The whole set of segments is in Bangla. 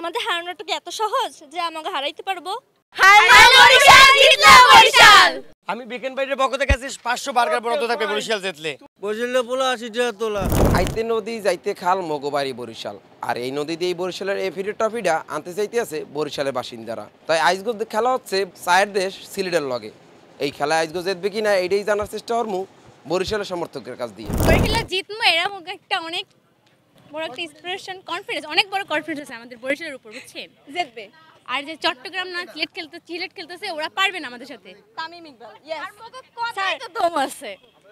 আমাদের হারানোটা কি এত সহজ যে আমাকে হারাইতে পারবো? আমি বিকেন বাইরের পক্ষ থেকে আছি 500 বার্গার বরাদ্দ থাকবে বরিশাল জিতলে। বরিশালে পোলা 80 টাকা তোলা। আইতে নদী যাইতে খাল মগবাড়ি বরিশাল, আর এই নদী দিয়ে বরিশালের এফিডি ট্রফিটা আনতে চাইতে আছে বরিশালের বাসিন্দারা। তাই আইজগো খেলা হচ্ছে চায়ের দেশ সিলেটের লগে। এই খেলায় আইজগো জিতবে কিনা এটাই জানার চেষ্টা করমু বরিশালের সমর্থকের কাছ দিয়ে। বরিশালে জিতবো এরা একটা অনেক বড় একটা ইন্সপিরেশন, কনফিডেন্স, অনেক বড় কনফিডেন্স আছে আমাদের বরিশালের উপর, বুঝছেন? জিতবে। আর যে চট্টগ্রাম না সিলেট খেলতেছে, ওরা পারবে না আমাদের সাথে। তামিম ইকবাল, ইয়েস। কথায় তো দম আছে,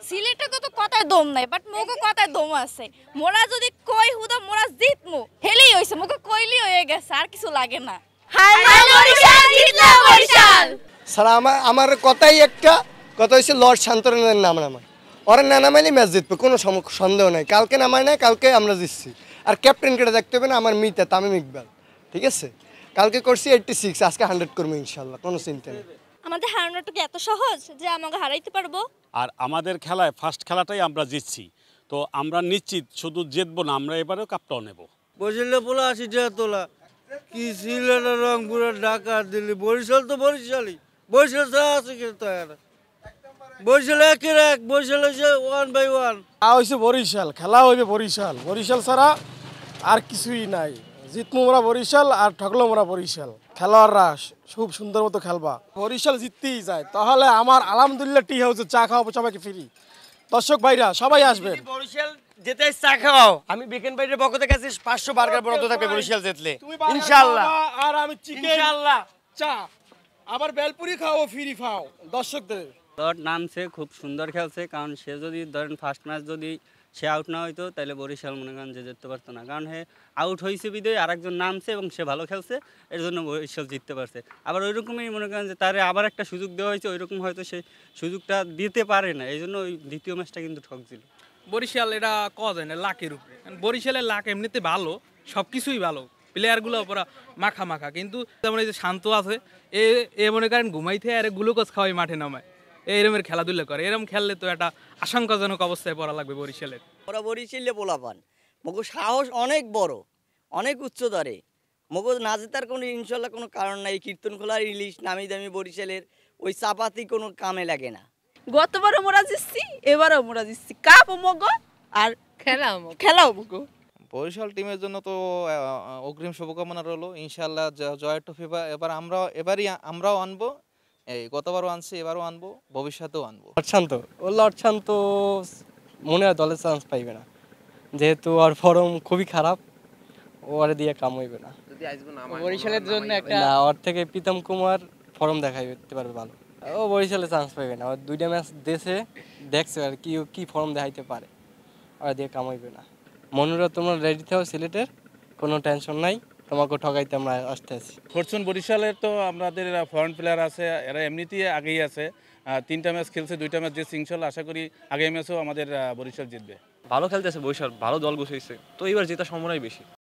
সিলেটে তো কথায় দম নাই, বাট মোগো কথায় দম আছে। মোরা যদি কই হুদা মোরা জিতমু, হেলেই হইছে, মোগো কইলি হয়ে গেছে, আর কিছু লাগে না। হাই বরিশাল, জিতলা বরিশাল। স্যার আমার কথাই একটা কথা হচ্ছে লর্ড শান্তরনের নাম নামায়, ওরা না নামাইলে ম্যাচ জিতবে, কোনো সন্দেহ নাই। কালকে নামায় নাই, কালকে আমরা জিতছি। আর ক্যাপ্টেনকে দেখতে হবে না, আমার মিতা তামিম ইকবাল, ঠিক আছে? কালকে করছি 86, আজকে 100 করবো ইনশাল্লাহ, কোনো চিন্তা নেই। আমাদের হারানোটা কি এত সহজ যে আমাকে হারাইতে পারবো? আর আমাদের খেলায় ফার্স্ট খেলাটাই আমরা জিতছি, তো আমরা নিশ্চিত শুধু জিতবো না, আমরা এবারেও কাপটাও নেব। বরিশালে পোলা 80 টাকা তোলা, কি সিলেটের রংপুরে ঢাকা দিল্লি, বরিশাল তো বরিশালই, বরিশাল ছাড়া আছে কি তার? বরিশাল একের এক, বরিশাল হচ্ছে 1/1। হয়েছে বরিশাল, খেলা হইবে বরিশাল, বরিশাল ছাড়া আর কিছুই নাই। জিতমু মোরা বরিশাল আর ঠকলো মোরা বরিশাল। খেলোয়াড়রা খুব সুন্দর মতো খেলবা, বরিশাল জিততেই যায়। তাহলে আমার আলহামদুলিল্লাহ টি হাউসে চা খাওয়াবো সবাইকে ফ্রি। দর্শক ভাইরা সবাই আসবেন। বরিশাল যেতে চা খাওয়াও। আমি বিকেন বাইরের পক্ষ থেকে আছি 500 বার্গার বরাদ্দ থাকবে বরিশাল জিতলে ইনশাআল্লাহ। আর আমি চিকেন ইনশাআল্লাহ চা আবার বেলপুরি খাওয়াবো ফ্রি খাও দর্শকদের। লর্ড নামছে, খুব সুন্দর খেলছে, কারণ সে যদি ধরেন ফার্স্ট ম্যাচ যদি সে আউট না হইতো তাহলে বরিশাল মনে করেন যে জিততে পারতো না, কারণ সে আউট হয়েছে বিদয় আরেকজন নামছে এবং সে ভালো খেলছে, এর জন্য বরিশাল জিততে পারছে। আবার ওই রকমই মনে করেন যে তারে আবার একটা সুযোগ দেওয়া হয়েছে, ওই রকম হয়তো সে সুযোগটা দিতে পারে না, এই জন্য ওই দ্বিতীয় ম্যাচটা কিন্তু ঠকছিল। বরিশাল এটা কওয়া যায় না লাকের উপরে, বরিশালের লাক এমনিতে ভালো, সব কিছুই ভালো, প্লেয়ারগুলো পুরো মাখা মাখা। কিন্তু যেমন এই যে শান্ত আছে, এ মনে করেন ঘুমাইতে আর গ্লুকোজ খাওয়াই মাঠে নামায়, এরমের খেলাধুলা করে। এরম খেললে তো একটা আশঙ্কাজনক অবস্থায় পড়া লাগবে বরিশালের। ওরা বরিশালে পোলাপান, মগো সাহস অনেক বড়, অনেক উচ্চতরে। মগো না জেতার কোনো ইনশাল্লাহ কোনো কারণ নাই। কীর্তন খোলার ইলিশ নামি দামি বরিশালের ওই চাপাতি কোনো কামে লাগে না। গতবারও মোরা জিতছি, এবারও মোরা জিতছি। কাপ মগো আর খেলাও মগো। বরিশাল টিমের জন্য তো অগ্রিম শুভকামনা রইলো। ইনশাল্লাহ জয়ের ট্রফি এবারই আমরাও আনবো। এই গতবারও আনছি, এবারও আনবো, ভবিষ্যতেও আনবো। লর্ড শান্ত মনে হয় দলের চান্স পাইবে না, যেহেতু আর ফর্ম খুবই খারাপ, ওর দিয়ে কাম হইবে না। বরিশালের জন্য একটা না, ওর থেকে প্রীতম কুমার ফর্ম দেখাইতে পারবে ভালো, ও বরিশালে চান্স পাইবে না। ওর 2টা ম্যাচ দেখছে আর কি ফর্ম দেখাইতে পারে, ওর দিয়ে কাম হইবে না। মনুরা তোমরা রেডি থাও, সিলেটের কোনো টেনশন নাই, তোমাকে ঠকাইতে আমরা আসতে আছি। ফরচুন বরিশালের তো আমাদের ফরেন প্লেয়ার আছে, এরা এমনিতেই আগেই আছে, 3টা ম্যাচ খেলছে, 2টা ম্যাচ জিতছে। ইনশাল্লাহ আশা করি আগামী ম্যাচেও আমাদের বরিশাল জিতবে। ভালো খেলতেছে বরিশাল, ভালো দল গুছাইছে, তো এবার জেতার সম্ভাবনাই বেশি।